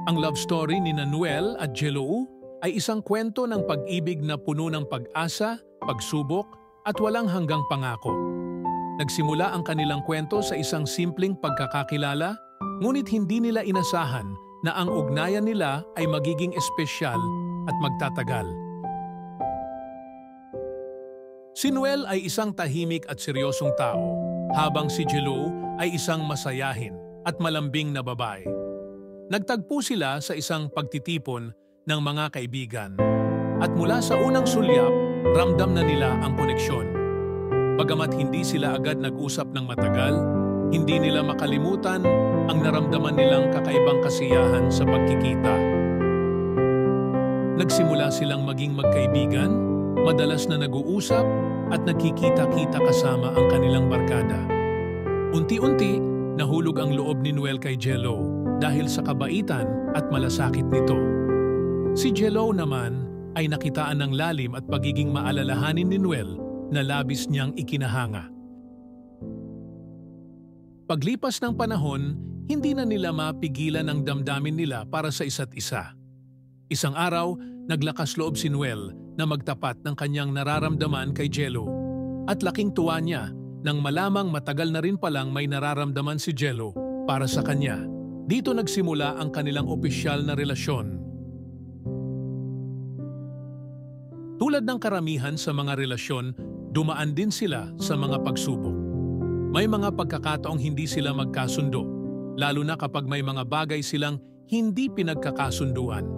Ang love story ni Noel at Jello ay isang kwento ng pag-ibig na puno ng pag-asa, pagsubok at walang hanggang pangako. Nagsimula ang kanilang kwento sa isang simpleng pagkakakilala, ngunit hindi nila inasahan na ang ugnayan nila ay magiging espesyal at magtatagal. Si Noel ay isang tahimik at seryosong tao, habang si Jello ay isang masayahin at malambing na babae. Nagtagpo sila sa isang pagtitipon ng mga kaibigan, at mula sa unang sulyap, ramdam na nila ang koneksyon. Bagamat hindi sila agad nag-usap ng matagal, hindi nila makalimutan ang naramdaman nilang kakaibang kasiyahan sa pagkikita. Nagsimula silang maging magkaibigan, madalas na nag-uusap at nagkikita-kita kasama ang kanilang barkada. Unti-unti, nahulog ang loob ni Noel kay Jello dahil sa kabaitan at malasakit nito. Si Jello naman ay nakitaan ng lalim at pagiging maalalahanin ni Noel na labis niyang ikinahanga. Paglipas ng panahon, hindi na nila mapigilan ang damdamin nila para sa isa't isa. Isang araw, naglakas loob si Noel na magtapat ng kanyang nararamdaman kay Jello, at laking tuwa niya nang malamang matagal na rin palang may nararamdaman si Jello para sa kanya. Dito nagsimula ang kanilang opisyal na relasyon. Tulad ng karamihan sa mga relasyon, dumaan din sila sa mga pagsubok. May mga pagkakataong hindi sila magkasundo, lalo na kapag may mga bagay silang hindi pinagkakasunduan.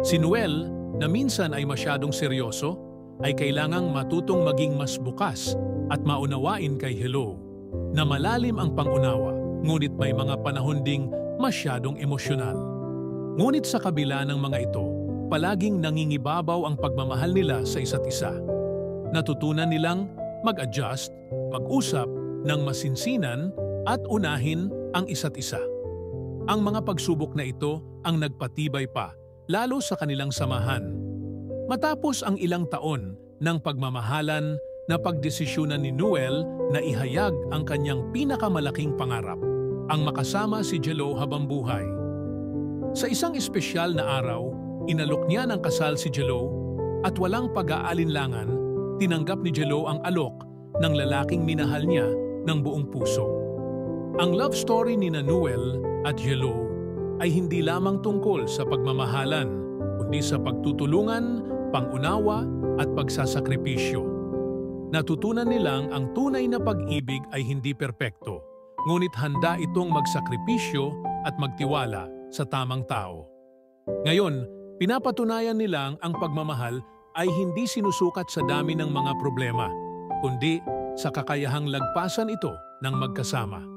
Si Noel, na minsan ay masyadong seryoso, ay kailangang matutong maging mas bukas at maunawain kay Jello, na malalim ang pangunawa, ngunit may mga panahon ding masyadong emosyonal. Ngunit sa kabila ng mga ito, palaging nangingibabaw ang pagmamahal nila sa isa't isa. Natutunan nilang mag-adjust, mag-usap ng masinsinan at unahin ang isa't isa. Ang mga pagsubok na ito ang nagpatibay pa, lalo sa kanilang samahan. Matapos ang ilang taon ng pagmamahalan, napagdesisyonan ni Noel na ihayag ang kanyang pinakamalaking pangarap, ang makasama si Jello habang buhay. Sa isang espesyal na araw, inalok niya ng kasal si Jello, at walang pag-aalinlangan, tinanggap ni Jello ang alok ng lalaking minahal niya ng buong puso. Ang love story ni Noel at Jello ay hindi lamang tungkol sa pagmamahalan, kundi sa pagtutulungan, pangunawa at pagsasakripisyo. Natutunan nilang ang tunay na pag-ibig ay hindi perpekto, ngunit handa itong magsakripisyo at magtiwala sa tamang tao. Ngayon, pinapatunayan nilang ang pagmamahal ay hindi sinusukat sa dami ng mga problema, kundi sa kakayahang lagpasan ito ng magkasama.